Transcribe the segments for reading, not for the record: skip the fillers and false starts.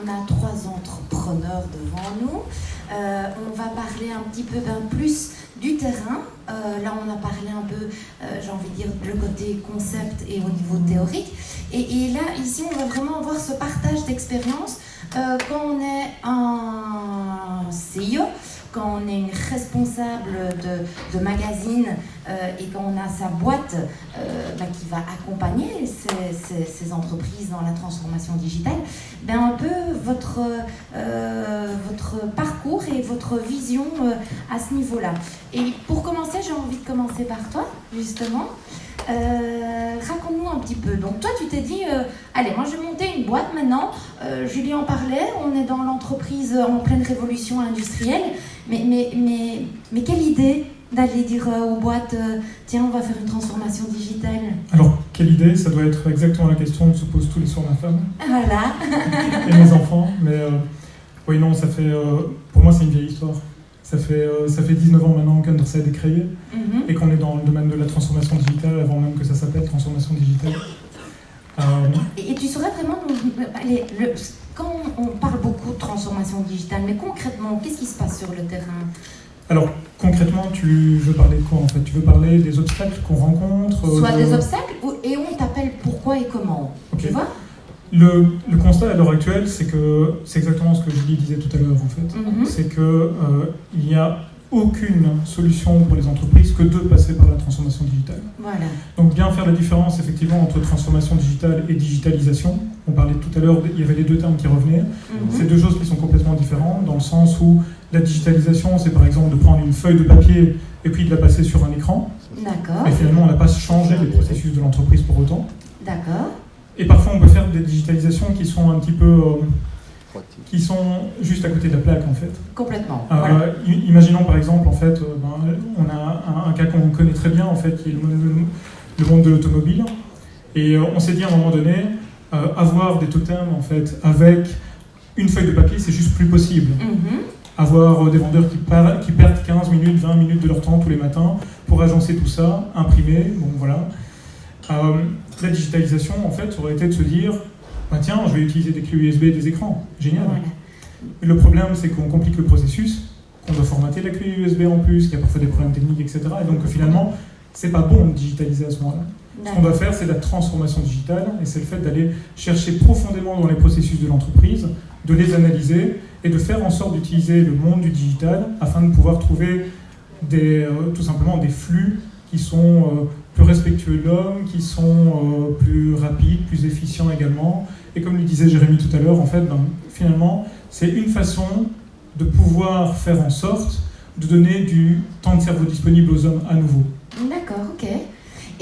a 3 entrepreneurs devant nous. On va parler un petit peu plus du terrain. Là, on a parlé un peu, j'ai envie de dire, le côté concept et au niveau théorique. Et là, ici, on va vraiment avoir ce partage d'expérience quand on est un CEO, quand on est une responsable de magazine et quand on a sa boîte qui va accompagner ces entreprises dans la transformation digitale, un peu votre parcours et votre vision à ce niveau-là. Et pour commencer, j'ai envie de commencer par toi, justement. Raconte-nous un petit peu. Donc toi, tu t'es dit, allez, moi je vais monter une boîte maintenant. Julie en parlait, on est dans l'entreprise en pleine révolution industrielle. Mais quelle idée d'aller dire aux boîtes, tiens, on va faire une transformation digitale. Alors, quelle idée? Ça doit être exactement la question que se pose tous les soirs ma femme. Voilà. Et mes enfants. Mais oui, non, ça fait... pour moi, c'est une vieille histoire. Ça fait 19 ans maintenant qu'Underside est créé et qu'on est dans le domaine de la transformation digitale avant même que ça s'appelle transformation digitale. Et tu saurais vraiment... quand on parle beaucoup de transformation digitale, mais concrètement, qu'est-ce qui se passe sur le terrain? Alors, concrètement, tu veux parler de quoi en fait? Tu veux parler des obstacles qu'on rencontre? Soit des obstacles, et on t'appelle pourquoi et comment. Okay. Tu vois? Le constat à l'heure actuelle, c'est exactement ce que Julie disait tout à l'heure en fait. C'est que il n'y a aucune solution pour les entreprises que de passer par la transformation digitale. Voilà. Donc bien faire la différence effectivement entre transformation digitale et digitalisation. On parlait tout à l'heure, il y avait les deux termes qui revenaient. C'est deux choses qui sont complètement différentes dans le sens où la digitalisation, c'est par exemple de prendre une feuille de papier et puis de la passer sur un écran. D'accord. Et finalement, on n'a pas changé les processus de l'entreprise pour autant. D'accord. Et parfois, on peut faire des digitalisations qui sont un petit peu... qui sont juste à côté de la plaque, en fait. Complètement. Voilà. Imaginons, par exemple, en fait, on a un cas qu'on connaît très bien, en fait, qui est le monde de l'automobile. Et on s'est dit, à un moment donné, avoir des totems, en fait, avec une feuille de papier, c'est juste plus possible. Avoir des vendeurs qui perdent 15 minutes, 20 minutes de leur temps tous les matins pour agencer tout ça, imprimer, bon, voilà. La digitalisation, en fait, ça aurait été de se dire tiens, je vais utiliser des clés USB et des écrans. Génial. Voilà. Le problème, c'est qu'on complique le processus, qu'on doit formater la clé USB en plus, qu'il y a parfois des problèmes techniques, etc. Et donc, finalement, c'est pas bon de digitaliser à ce moment-là. Ce qu'on doit faire, c'est la transformation digitale, et c'est le fait d'aller chercher profondément dans les processus de l'entreprise, de les analyser, et de faire en sorte d'utiliser le monde du digital afin de pouvoir trouver tout simplement des flux qui sont plus respectueux de l'homme, qui sont plus rapides, plus efficients également. Et comme le disait Jérémy tout à l'heure, en fait, finalement, c'est une façon de pouvoir faire en sorte de donner du temps de cerveau disponible aux hommes à nouveau. D'accord, ok.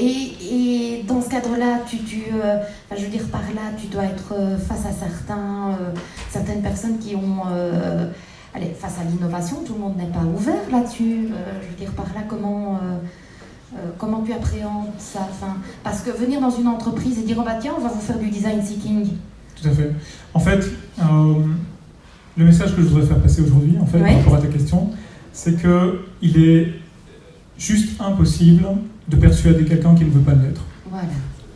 Et dans ce cadre-là, je veux dire par là, tu dois être face à certaines personnes qui ont... face à l'innovation, tout le monde n'est pas ouvert là-dessus. Je veux dire par là, comment tu appréhendes ça? Parce que venir dans une entreprise et dire tiens, on va vous faire du design thinking. Tout à fait. En fait, le message que je voudrais faire passer aujourd'hui, en fait, par rapport à ta question, c'est qu'il est juste impossible de persuader quelqu'un qui ne veut pas l'être. Voilà.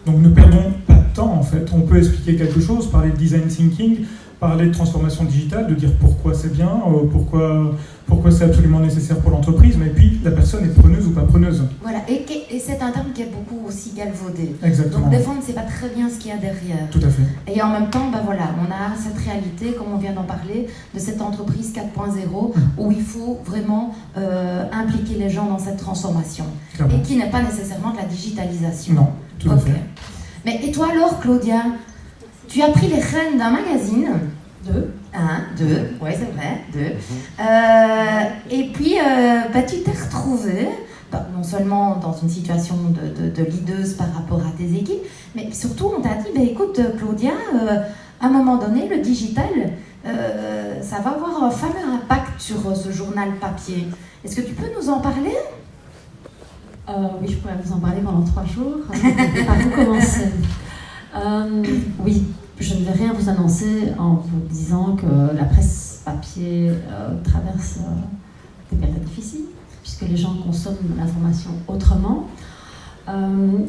Donc ne perdons pas de temps, en fait. On peut expliquer quelque chose, parler de design thinking, parler de transformation digitale, de dire pourquoi c'est bien, pourquoi c'est absolument nécessaire pour l'entreprise, mais puis la personne est preneuse ou pas preneuse. Voilà, et c'est un terme qui est beaucoup aussi galvaudé. Exactement. Donc des fois, on ne sait pas très bien ce qu'il y a derrière. Tout à fait. Et en même temps, on a cette réalité, comme on vient d'en parler, de cette entreprise 4.0, où il faut vraiment impliquer les gens dans cette transformation. Clairement. Et qui n'est pas nécessairement de la digitalisation. Non, tout à fait. Mais et toi alors, Claudia, tu as pris les rênes d'un magazine. 2, ouais c'est vrai, 2. Et puis, tu t'es retrouvée, non seulement dans une situation de leaduse par rapport à tes équipes, mais surtout on t'a dit, écoute Claudia, à un moment donné, le digital, ça va avoir un fameux impact sur ce journal papier. Est-ce que tu peux nous en parler? Oui, je pourrais vous en parler pendant 3 jours. Par où commencer? Oui. Je ne vais rien vous annoncer en vous disant que la presse papier traverse des périodes difficiles, puisque les gens consomment l'information autrement.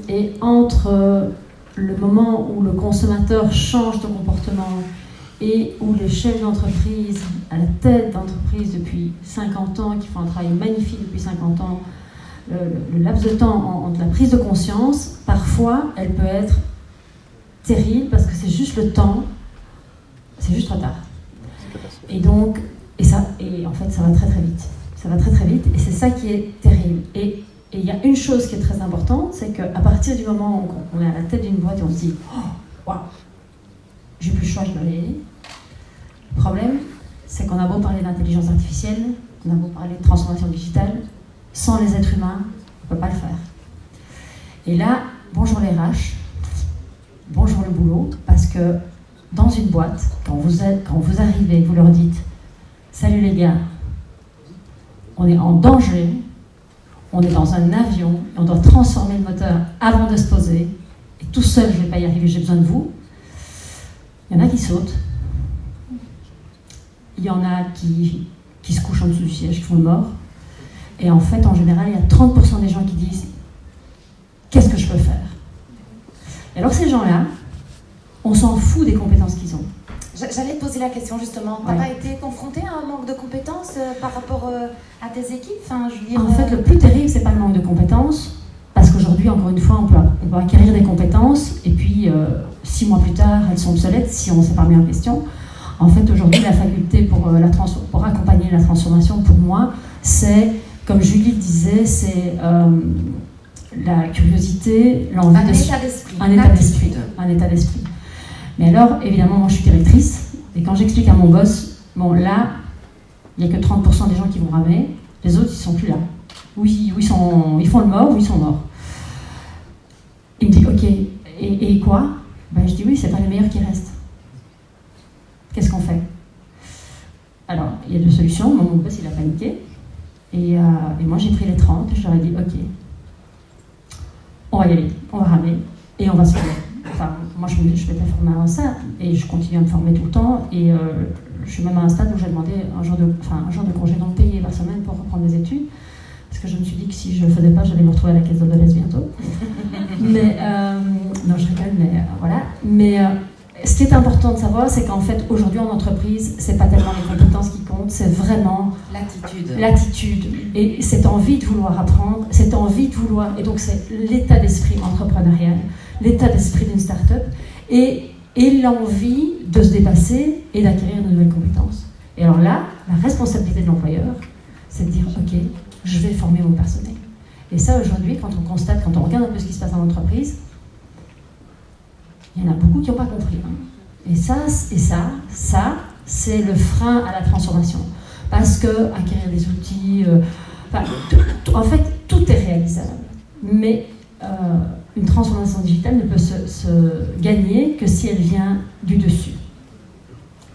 Et entre le moment où le consommateur change de comportement et où les chefs d'entreprise, à la tête d'entreprise depuis 50 ans, qui font un travail magnifique depuis 50 ans, le laps de temps entre la prise de conscience, parfois, elle peut être terrible parce que c'est juste le temps, c'est juste trop tard. Et donc, et en fait, ça va très très vite. Ça va très très vite et c'est ça qui est terrible. Et il y a une chose qui est très importante, c'est qu'à partir du moment où on est à la tête d'une boîte et on se dit « Oh, waouh, j'ai plus le choix, je dois y aller », le problème, c'est qu'on a beau parler d'intelligence artificielle, on a beau parler de transformation digitale, sans les êtres humains, on ne peut pas le faire. Et là, bonjour les RH, bonjour le boulot, parce que dans une boîte, quand vous arrivez et vous leur dites « Salut les gars, on est en danger, on est dans un avion, et on doit transformer le moteur avant de se poser, et tout seul je ne vais pas y arriver, j'ai besoin de vous », il y en a qui sautent, il y en a qui se couchent en dessous du siège, qui font le mort, et en fait, en général, il y a 30% des gens qui disent « Qu'est-ce que je peux faire ?» Et alors ces gens-là, on s'en fout des compétences qu'ils ont. J'allais te poser la question justement. T'as pas été confronté à un manque de compétences par rapport à tes équipes? Enfin, je veux dire, en fait, le plus terrible, c'est pas le manque de compétences, parce qu'aujourd'hui, encore une fois, on peut acquérir des compétences, et puis 6 mois plus tard, elles sont obsolètes si on ne s'est pas mis en question. En fait, aujourd'hui, la faculté pour accompagner la transformation, pour moi, c'est, comme Julie le disait, c'est la curiosité, l'envie un état d'esprit. Mais alors, évidemment, moi je suis directrice, et quand j'explique à mon boss, bon là, il n'y a que 30% des gens qui vont ramer, les autres ils sont plus là. Oui, ils font le mort, ou ils sont morts. Il me dit, ok, et quoi? Ben, je dis, oui, c'est pas les meilleurs qui restent. Qu'est-ce qu'on fait? Alors, il y a 2 solutions. Mon boss il a paniqué, et moi j'ai pris les 30, et je leur ai dit, ok, on va y aller, on va ramer, et on va se former. Enfin, moi je m'étais formée à ça, et je continue à me former tout le temps, et je suis même à un stade où j'ai demandé un jour de congé non payé par semaine pour reprendre des études, parce que je me suis dit que si je ne le faisais pas, j'allais me retrouver à la caisse de Deleuze bientôt. Mais, non, je rigole, mais voilà. Mais ce qui est important de savoir, c'est qu'en fait, aujourd'hui en entreprise, c'est pas tellement les compétences qui comptent, c'est vraiment l'attitude. Et cette envie de vouloir apprendre, cette envie de vouloir, et donc c'est l'état d'esprit entrepreneurial, l'état d'esprit d'une start-up, et l'envie de se dépasser et d'acquérir de nouvelles compétences. Et alors là, la responsabilité de l'employeur, c'est de dire, ok, je vais former mon personnel. Et ça, aujourd'hui, quand on constate, quand on regarde un peu ce qui se passe dans l'entreprise, il y en a beaucoup qui n'ont pas compris. Hein. Et ça, c'est le frein à la transformation. Parce que acquérir des outils, en fait, tout est réalisable. Mais une transformation digitale ne peut se gagner que si elle vient du dessus.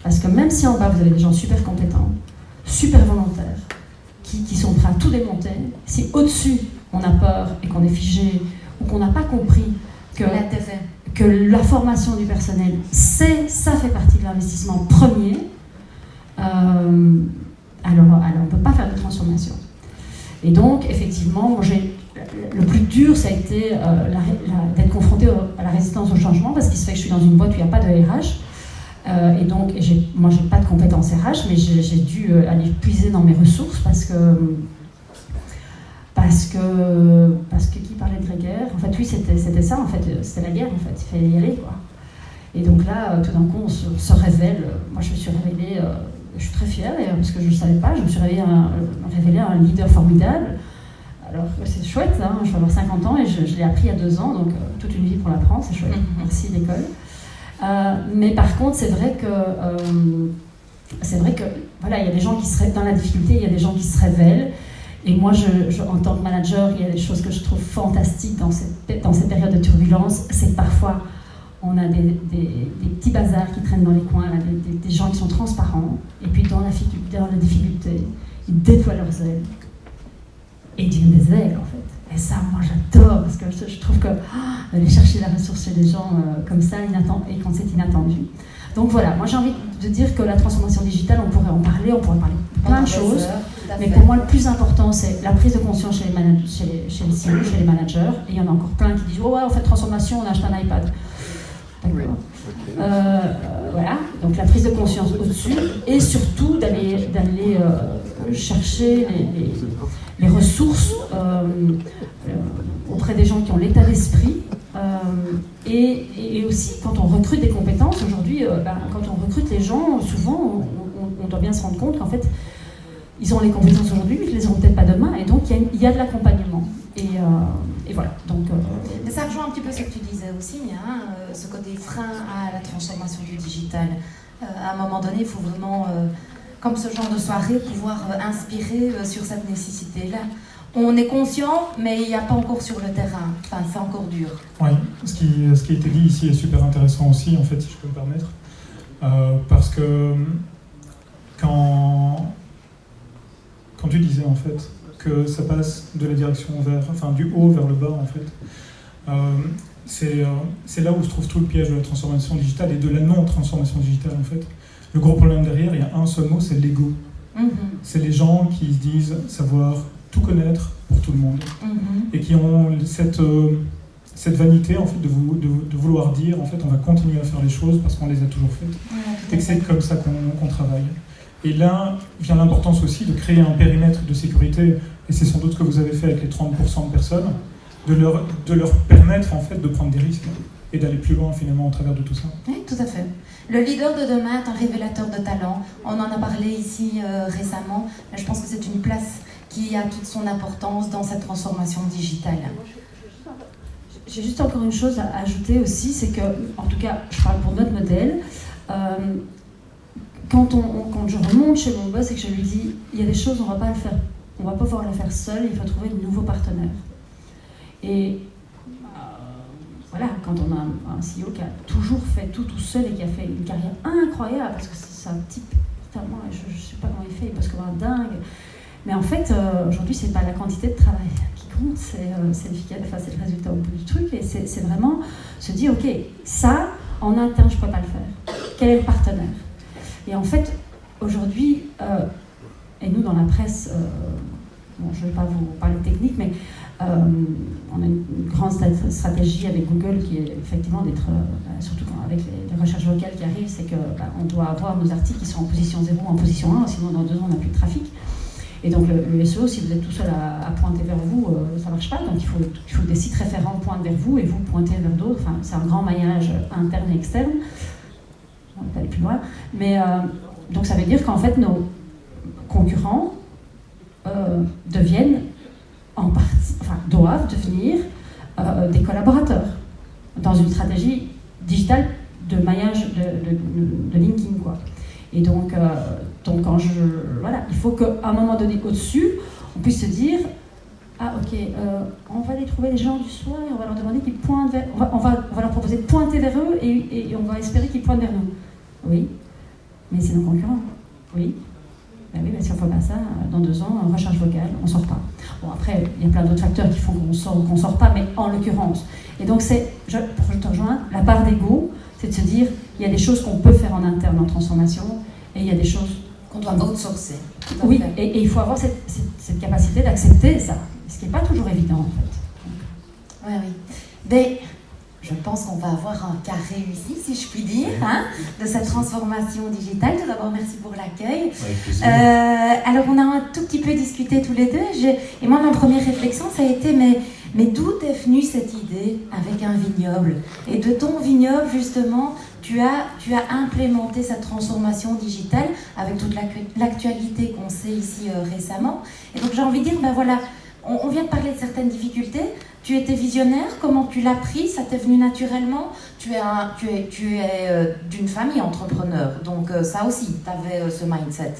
Parce que même si en bas, vous avez des gens super compétents, super volontaires, qui sont prêts à tout démonter, si au-dessus, on a peur et qu'on est figé, ou qu'on n'a pas compris que la formation du personnel, ça fait partie de l'investissement premier, alors on ne peut pas faire de transformation. Et donc, effectivement, moi, le plus dur, ça a été d'être confronté à la résistance au changement, parce qu'il se fait que je suis dans une boîte où il n'y a pas de RH. Et donc, moi, j'ai pas de compétences RH, mais j'ai dû aller puiser dans mes ressources parce que qui parlait de la guerre? En fait, oui, c'était ça, en fait, c'était la guerre, en fait, il fallait y aller, quoi. Et donc là, tout d'un coup, on se révèle. Moi, je me suis révélée, je suis très fière, parce que je ne savais pas, je me suis révélée un leader formidable. Alors, c'est chouette, hein, je vais avoir 50 ans et je l'ai appris il y a 2 ans, donc toute une vie pour l'apprendre, c'est chouette. Merci l'école. Mais par contre, c'est vrai que voilà, il y a des gens qui seraient dans la difficulté, il y a des gens qui se révèlent. Et moi, en tant que manager, il y a des choses que je trouve fantastiques dans ces périodes de turbulence. C'est que parfois, on a des petits bazars qui traînent dans les coins, là, des gens qui sont transparents. Et puis, dans la difficulté, ils déploient leurs ailes. Et ils deviennent des ailes, en fait. Et ça, moi, j'adore, parce que je trouve que aller chercher la ressource chez les gens comme ça, et quand c'est inattendu. Donc voilà, moi j'ai envie de dire que la transformation digitale, on pourrait en parler, on pourrait parler de plein de choses, mais pour moi le plus important c'est la prise de conscience chez les CEO, chez les managers, et il y en a encore plein qui disent « Oh ouais, on fait transformation, on achète un iPad ». D'accord. Voilà, donc la prise prise de conscience au-dessus et surtout d'aller chercher les ressources auprès des gens qui ont l'état d'esprit et aussi quand on recrute des compétences aujourd'hui, quand on recrute les gens, souvent on doit bien se rendre compte qu'en fait ils ont les compétences aujourd'hui, mais ils les auront peut-être pas demain, et donc il y a de l'accompagnement. Et voilà. Donc, Mais ça rejoint un petit peu ce que tu disais aussi, hein, ce côté frein à la transformation du digital. À un moment donné, il faut vraiment, comme ce genre de soirée, pouvoir inspirer sur cette nécessité-là. On est conscient, mais il n'y a pas encore sur le terrain. Enfin, c'est encore dur. Oui, ce qui a été dit ici est super intéressant aussi, en fait, si je peux me permettre. Parce que quand tu disais, en fait, que ça passe de la direction du haut vers le bas, en fait, c'est là où se trouve tout le piège de la transformation digitale et de la non-transformation digitale, en fait. Le gros problème derrière, il y a un seul mot, c'est l'ego. C'est les gens qui se disent savoir tout connaître pour tout le monde et qui ont cette vanité, en fait, de vouloir dire, en fait, on va continuer à faire les choses parce qu'on les a toujours faites et que c'est comme ça qu'on travaille. Et là vient l'importance aussi de créer un périmètre de sécurité, et c'est sans doute ce que vous avez fait avec les 30% de personnes, de leur permettre, en fait, de prendre des risques et d'aller plus loin finalement au travers de tout ça. Oui, tout à fait. Le leader de demain est un révélateur de talent. On en a parlé ici récemment, mais je pense que c'est une place qui a toute son importance dans cette transformation digitale. J'ai juste encore une chose à ajouter aussi, c'est que, en tout cas, je parle pour notre modèle, quand je remonte chez mon boss et que je lui dis il y a des choses, on va pas pouvoir le faire seul, il faut trouver de nouveaux partenaires. Et voilà, quand on a un CEO qui a toujours fait tout seul et qui a fait une carrière incroyable, parce que c'est un type tellement, je sais pas comment il fait, il bosse comme un dingue. Mais en fait, aujourd'hui, c'est pas la quantité de travail qui compte, c'est le résultat au bout du truc, et c'est vraiment se dire ok, ça en interne je peux pas le faire. Quel est le partenaire? Et en fait, aujourd'hui, et nous dans la presse, je ne vais pas vous parler technique, mais on a une grande stratégie avec Google qui est effectivement d'être, surtout avec les recherches vocales qui arrivent, c'est qu'on doit avoir nos articles qui sont en position 0 ou en position 1, sinon dans 2 ans on n'a plus de trafic. Et donc le SEO, si vous êtes tout seul à pointer vers vous, ça ne marche pas. Donc il faut que des sites référents pointent vers vous et vous pointez vers d'autres. Enfin, c'est un grand maillage interne et externe. On va pas aller plus loin. Mais donc ça veut dire qu'en fait nos concurrents deviennent doivent devenir des collaborateurs dans une stratégie digitale de maillage de linking, quoi. Et donc il faut qu'à un moment donné au-dessus, on puisse se dire ah ok, on va aller trouver les gens du soir et on va leur demander qu'ils pointent vers, on va leur proposer de pointer vers eux et on va espérer qu'ils pointent vers nous. Oui, mais c'est nos concurrents. Oui. Ben oui, si on ne fait pas ça, dans 2 ans, en recherche vocale, on ne sort pas. Bon, après, il y a plein d'autres facteurs qui font qu'on ne sort pas, mais en l'occurrence. Et donc, je te rejoins, la part d'ego, c'est de se dire, il y a des choses qu'on peut faire en interne en transformation, et il y a des choses qu'on doit outsourcer. Oui, et il faut avoir cette capacité d'accepter ça, ce qui n'est pas toujours évident, en fait. Oui. Mais je pense qu'on va avoir un cas réussi, si je puis dire, de cette transformation digitale. Tout d'abord, merci pour l'accueil. Alors, on a un tout petit peu discuté tous les deux. Et moi, ma première réflexion, ça a été, mais d'où est venue cette idée avec un vignoble? Et de ton vignoble, justement, tu as implémenté cette transformation digitale avec toute l'actualité qu'on sait ici récemment. Et donc, j'ai envie de dire, ben voilà, on vient de parler de certaines difficultés. Tu étais visionnaire, comment tu l'as pris? Ça t'est venu naturellement? Tu es d'une famille entrepreneur, donc ça aussi, tu avais ce mindset.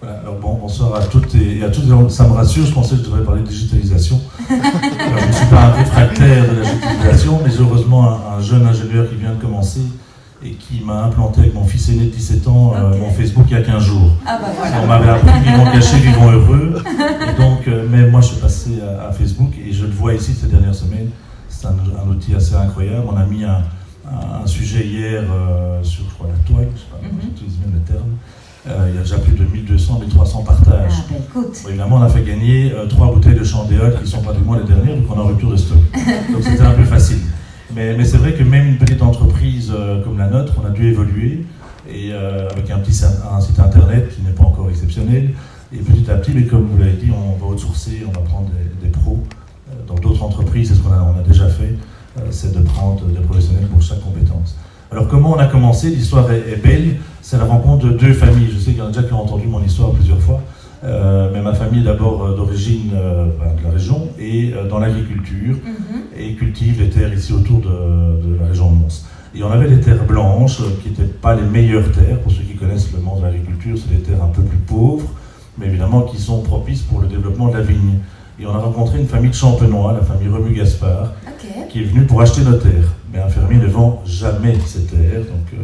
Voilà, alors bonsoir à toutes et à tous. Ça me rassure, je pensais que je devrais parler de digitalisation. Alors, je ne suis pas un réfractaire de la digitalisation, mais heureusement un jeune ingénieur qui vient de commencer et qui m'a implanté avec mon fils aîné de 17 ans mon Facebook il y a 15 jours. Ah bah voilà. On m'avait appris vivons cachés, vivons heureux. Et donc, mais moi je suis passé à Facebook et je le vois ici ces dernières semaines. C'est un outil assez incroyable. On a mis un sujet hier sur, je crois, la toile, je ne sais pas, j'utilise même le terme. Il y a déjà plus de 1200, 1300 partages. Ah ben écoute. Bon, évidemment, on a fait gagner 3 bouteilles de chandéol qui sont pratiquement les dernières, donc on est en rupture de stock. Donc c'était un peu facile. Mais c'est vrai que même une petite entreprise comme la nôtre, on a dû évoluer. et avec un site internet qui n'est pas encore exceptionnel. Et petit à petit, mais comme vous l'avez dit, on va outsourcer, on va prendre des pros dans d'autres entreprises. C'est ce qu'on a déjà fait, c'est de prendre des professionnels pour chaque compétence. Alors comment on a commencé? L'histoire est belle, c'est la rencontre de deux familles. Je sais qu'il y en a déjà qui ont entendu mon histoire plusieurs fois, mais ma famille est d'abord d'origine de la région et dans l'agriculture, et cultive les terres ici autour de la région de Mons. Et on avait des terres blanches qui n'étaient pas les meilleures terres. Pour ceux qui connaissent le monde de l'agriculture, c'est des terres un peu plus pauvres, mais évidemment qui sont propices pour le développement de la vigne. Et on a rencontré une famille de Champenois, la famille Remu-Gaspard, qui est venue pour acheter nos terres. Mais un fermier ne vend jamais ses terres, donc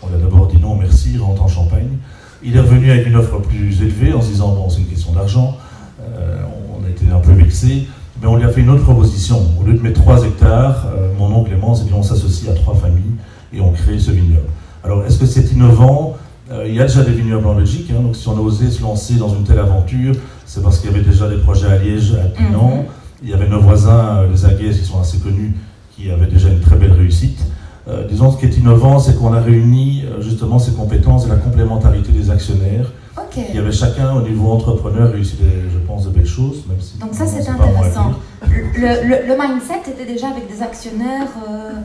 on lui a d'abord dit non merci, rentre en Champagne. Il est revenu avec une offre plus élevée en se disant bon c'est une question d'argent, on a été un peu vexés, mais on lui a fait une autre proposition. Au lieu de mettre 3 hectares, mon oncle Clément s'est dit on s'associe à 3 familles et on crée ce vignoble. Alors est-ce que c'est innovant? Il y a déjà des vignobles en Belgique, donc si on a osé se lancer dans une telle aventure, c'est parce qu'il y avait déjà des projets à Liège, à Pinan. Il y avait nos voisins, les Aguaises, qui sont assez connus, qui avaient déjà une très belle réussite. Disons, ce qui est innovant, c'est qu'on a réuni justement ces compétences et la complémentarité des actionnaires. Il y avait chacun, au niveau entrepreneur, réussi, je pense, de belles choses. Même si donc ça, c'est intéressant. Le mindset était déjà avec des actionnaires.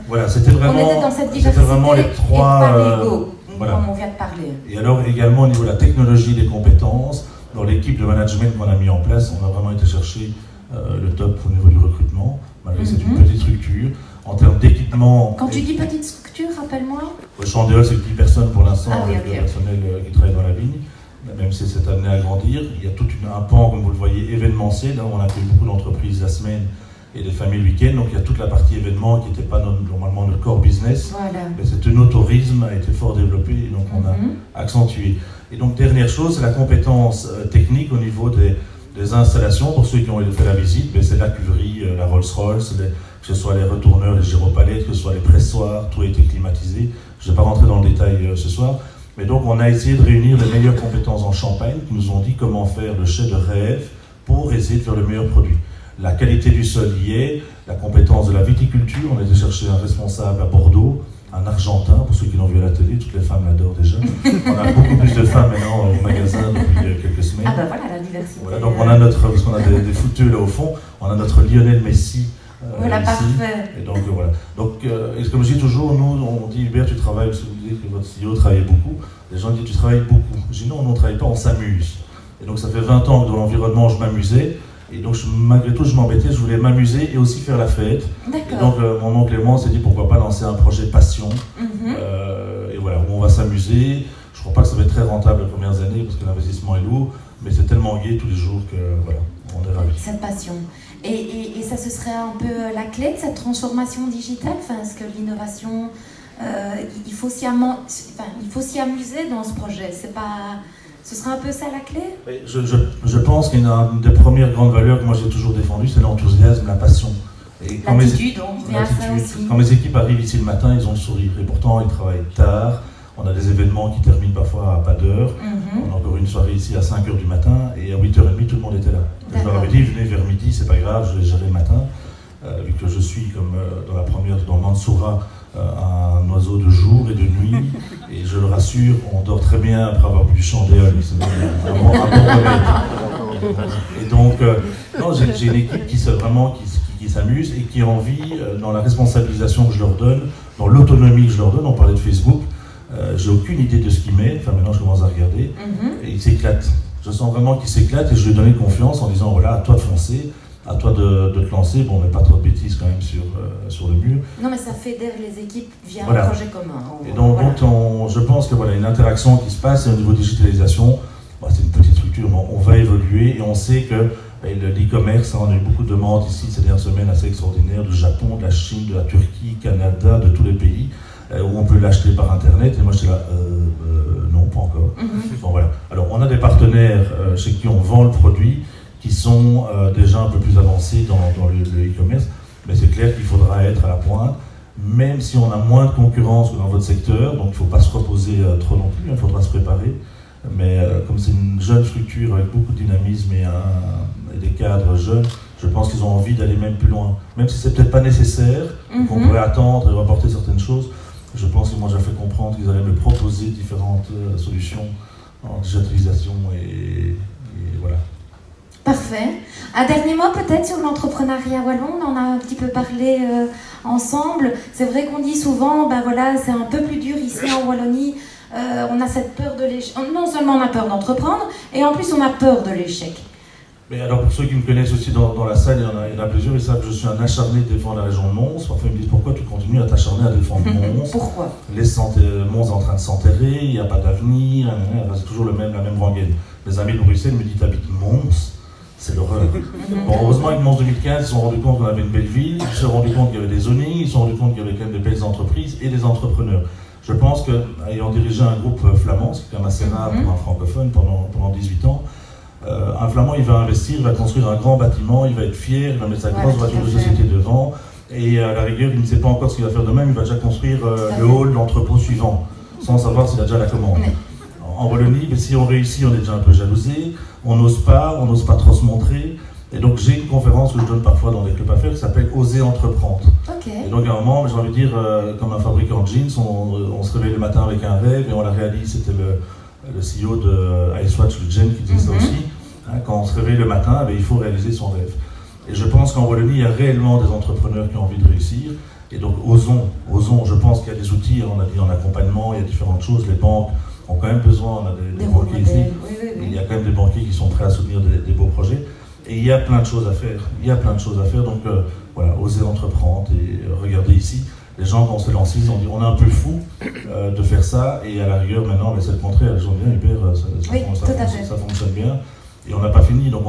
Voilà, c'était vraiment, on était dans cette diversité, c'était vraiment les 3... et pas l'ego, voilà. Comme on vient de parler. Et alors, également, au niveau de la technologie, des compétences, dans l'équipe de management qu'on a mis en place, on a vraiment été chercher le top au niveau du recrutement, malgré que c'est une petite structure. En termes d'équipement... Quand tu dis petite structure, rappelle-moi. Le Chandéol, c'est 10 personnes pour l'instant, avec le personnel qui travaille dans la vigne, même si c'est amené à grandir. Il y a tout un pan, comme vous le voyez, événementiel, là où on accueille beaucoup d'entreprises la semaine et des familles le week-end. Donc il y a toute la partie événement qui n'était pas normalement notre core business. Voilà. Mais cet tourisme a été fort développé et donc on a accentué. Et donc dernière chose, c'est la compétence technique au niveau des installations. Pour ceux qui ont fait la visite, c'est la cuverie, la Rolls-Royce, que ce soit les retourneurs, les gyropalettes, que ce soit les pressoirs, tout a été climatisé. Je ne vais pas rentrer dans le détail ce soir. Mais donc on a essayé de réunir les meilleures compétences en Champagne, qui nous ont dit comment faire le chai de rêve pour essayer de faire le meilleur produit. La qualité du sol y est, la compétence de la viticulture. On a été chercher un responsable à Bordeaux, un Argentin, pour ceux qui l'ont vu à la télé, toutes les femmes l'adorent déjà. On a beaucoup plus de femmes maintenant au magasin depuis quelques semaines. Ah ben voilà la diversité. Voilà, donc on a notre, parce qu'on a des fouteux là au fond, on a notre Lionel Messi. Voilà, ici. parfait. Et donc voilà. Donc, et comme je dis toujours, nous, on dit Hubert, tu travailles, parce que vous dites que votre CEO travaille beaucoup. Les gens disent tu travailles beaucoup. Je dis non, on ne travaille pas, on s'amuse. Et donc ça fait 20 ans que dans l'environnement, je m'amusais. Et donc malgré tout, je m'embêtais, je voulais m'amuser et aussi faire la fête. D'accord. Et donc mon oncle Clément s'est dit pourquoi pas lancer un projet passion. Et voilà, où on va s'amuser. Je ne crois pas que ça va être très rentable les premières années parce que l'investissement est lourd, mais c'est tellement gai tous les jours que voilà, on est ravis. Cette passion. Et ça, ce serait un peu la clé de cette transformation digitale. Enfin, est-ce que l'innovation, il faut s'y amuser dans ce projet. Ce serait un peu ça la clé? Je pense qu'une des premières grandes valeurs que moi j'ai toujours défendues, c'est l'enthousiasme, la passion. L'attitude, on revient à ça aussi. Quand mes équipes arrivent ici le matin, ils ont le sourire. Et pourtant, ils travaillent tard. On a des événements qui terminent parfois à pas d'heure. On a encore une soirée ici à 5h du matin et à 8h30, tout le monde était là. Je leur avais dit, venez vers midi, c'est pas grave, je vais gérer le matin. Vu que je suis, comme dans le Mansoura, un oiseau de jour et de nuit. Et je le rassure, on dort très bien après avoir bu du Chandéol. C'est un bon remède. Et donc, non, j'ai une équipe qui s'amuse et qui a envie, dans la responsabilisation que je leur donne, dans l'autonomie que je leur donne, on parlait de Facebook, j'ai aucune idée de ce qu'il met, enfin maintenant je commence à regarder, et il s'éclate. Je sens vraiment qu'il s'éclate et je lui ai donné confiance en disant voilà, à toi de foncer, à toi de te lancer, bon mais pas trop de bêtises quand même sur le mur. Non mais ça fédère les équipes via voilà. un projet commun. Et donc je pense que voilà, une interaction qui se passe et au niveau digitalisation, c'est une petite structure, mais on va évoluer et on sait que l'e-commerce, on a eu beaucoup de demandes ici ces dernières semaines assez extraordinaires du Japon, de la Chine, de la Turquie, Canada, de tous les pays. Où on peut l'acheter par internet, et moi j'étais là, non, pas encore. Bon, voilà. Alors on a des partenaires chez qui on vend le produit, qui sont déjà un peu plus avancés dans le e-commerce, mais c'est clair qu'il faudra être à la pointe, même si on a moins de concurrence que dans votre secteur, donc il ne faut pas se reposer trop non plus, il faudra se préparer, mais comme c'est une jeune structure avec beaucoup de dynamisme et des cadres jeunes, je pense qu'ils ont envie d'aller même plus loin, même si c'est peut-être pas nécessaire, qu'on pourrait attendre et reporter certaines choses. Je pense qu'ils m'ont déjà fait comprendre qu'ils allaient me proposer différentes solutions en digitalisation et voilà. Parfait. Un dernier mot peut-être sur l'entrepreneuriat wallon, on en a un petit peu parlé ensemble. C'est vrai qu'on dit souvent, ben voilà, c'est un peu plus dur ici en Wallonie. On a cette peur de l'échec. Non seulement on a peur d'entreprendre, et en plus on a peur de l'échec. Mais alors pour ceux qui me connaissent aussi dans la salle, il y en a plusieurs, ils savent que je suis un acharné de défendre la région de Mons. Parfois ils me disent pourquoi tu continues à t'acharner à défendre Mons. Pourquoi? Mons est en train de s'enterrer, il n'y a pas d'avenir, c'est toujours la même rengaine. Mes amis de Bruxelles me disent t'habites Mons, c'est l'horreur. Bon, heureusement avec Mons 2015, ils se sont rendus compte qu'on avait une belle ville, ils se sont rendus compte qu'il y avait des zonings, ils se sont rendus compte qu'il y avait quand même de belles entreprises et des entrepreneurs. Je pense qu'ayant dirigé un groupe flamand, c'est quand même assez rare pour un francophone pendant 18 ans, un flamand il va investir, il va construire un grand bâtiment, il va être fier, il va mettre sa grosse voiture de société devant, et à la rigueur il ne sait pas encore ce qu'il va faire demain, il va déjà construire le hall, l'entrepôt suivant, sans savoir s'il a déjà la commande. En Wallonie, si on réussit, on est déjà un peu jalousé, on n'ose pas trop se montrer. Et donc j'ai une conférence que je donne parfois dans des clubs à faire qui s'appelle Oser entreprendre. Et donc à un moment, j'ai envie de dire, comme un fabricant de jeans, on se réveille le matin avec un rêve et on la réalise. C'était le CEO de Icewatch, le Jen, qui disait ça aussi. Quand on se réveille le matin, il faut réaliser son rêve. Et je pense qu'en Wallonie, il y a réellement des entrepreneurs qui ont envie de réussir. Et donc osons. Je pense qu'il y a des outils, on a dit en accompagnement, il y a différentes choses. Les banques ont quand même besoin, on a des banquiers ici. Il y a quand même des banquiers qui sont prêts à soutenir des beaux projets. Et il y a plein de choses à faire. Donc voilà, oser entreprendre et regardez ici. Les gens, quand on s'est lancé, ils ont dit on est un peu fou de faire ça. Et à la rigueur, maintenant, c'est le contraire. Les gens disent Hubert, ça fonctionne bien. Et on n'a pas fini. Donc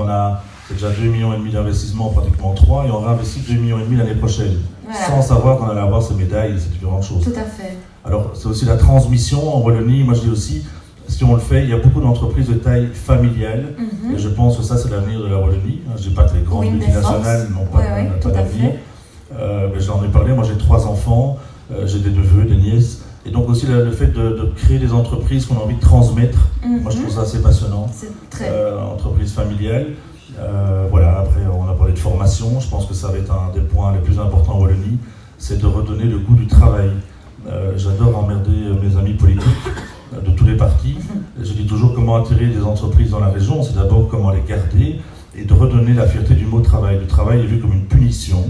c'est déjà 2,5 millions d'investissements, pratiquement 3. Et on va investir 2,5 millions l'année prochaine. Voilà. Sans savoir qu'on allait avoir ces médailles et ces différentes choses. Tout à fait. Alors c'est aussi la transmission en Wallonie. Moi je dis aussi, si on le fait, il y a beaucoup d'entreprises de taille familiale, et je pense que ça c'est l'avenir de la Wallonie. Je ne dis pas que les grandes multinationales n'ont pas d'avenir, mais j'en ai parlé, moi j'ai 3 enfants, j'ai des neveux, des nièces, et donc aussi le fait de créer des entreprises qu'on a envie de transmettre, moi je trouve ça assez passionnant, entreprises familiales. Voilà, après on a parlé de formation, je pense que ça va être un des points les plus importants en Wallonie, c'est de redonner le goût du travail. J'adore emmerder mes amis politiques de tous les partis. Je dis toujours comment attirer des entreprises dans la région, c'est d'abord comment les garder et de redonner la fierté du mot travail. Le travail est vu comme une punition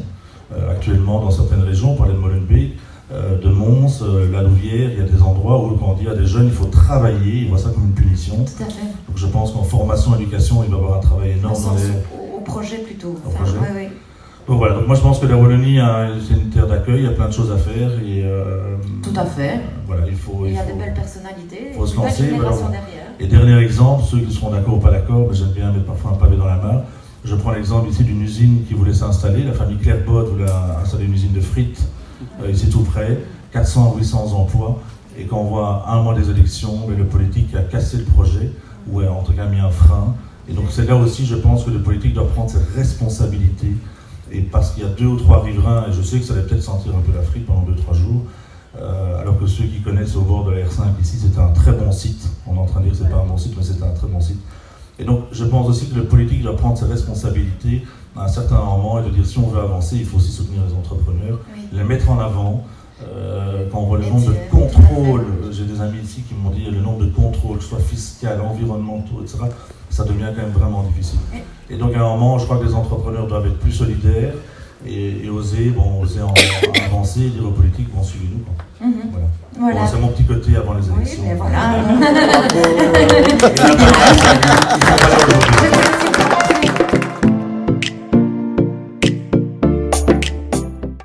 actuellement dans certaines régions, on parlait de Molenbeek, de Mons, la Louvière, il y a des endroits où quand on dit à des jeunes il faut travailler, ils voient ça comme une punition. Tout à fait. Donc je pense qu'en formation, éducation, il va y avoir un travail énorme au projet plutôt. Donc voilà, donc moi je pense que la Wallonie c'est une terre d'accueil, il y a plein de choses à faire et tout à fait. Voilà, il y a de belles personnalités, il faut se lancer. Derrière. Et dernier exemple, ceux qui seront d'accord ou pas d'accord, mais j'aime bien mettre parfois un pavé dans la mare. Je prends l'exemple ici d'une usine qui voulait s'installer, la famille Clairbot voulait installer une usine de frites ici tout près, 400 à 800 emplois, et quand on voit un mois des élections, le politique a cassé le projet, ou a en tout cas mis un frein, et donc c'est là aussi je pense que le politique doit prendre ses responsabilités. Et parce qu'il y a 2 ou 3 riverains, et je sais que ça allait peut-être sentir un peu la frite pendant 2-3 jours, alors que ceux qui connaissent au bord de la R5 ici, c'était un très bon site. On est en train de dire que c'est pas un bon site, mais c'était un très bon site. Et donc je pense aussi que le politique doit prendre ses responsabilités à un certain moment et de dire si on veut avancer, il faut aussi soutenir les entrepreneurs, les mettre en avant. Quand on voit le nombre de contrôles, j'ai des amis ici qui m'ont dit le nombre de contrôles, que ce soit fiscal, environnementaux, etc., ça devient quand même vraiment difficile. Et donc à un moment, je crois que les entrepreneurs doivent être plus solidaires et oser avancer et dire aux politiques, suivez-nous. Voilà. Bon, c'est mon petit côté avant les élections. Oui, mais voilà.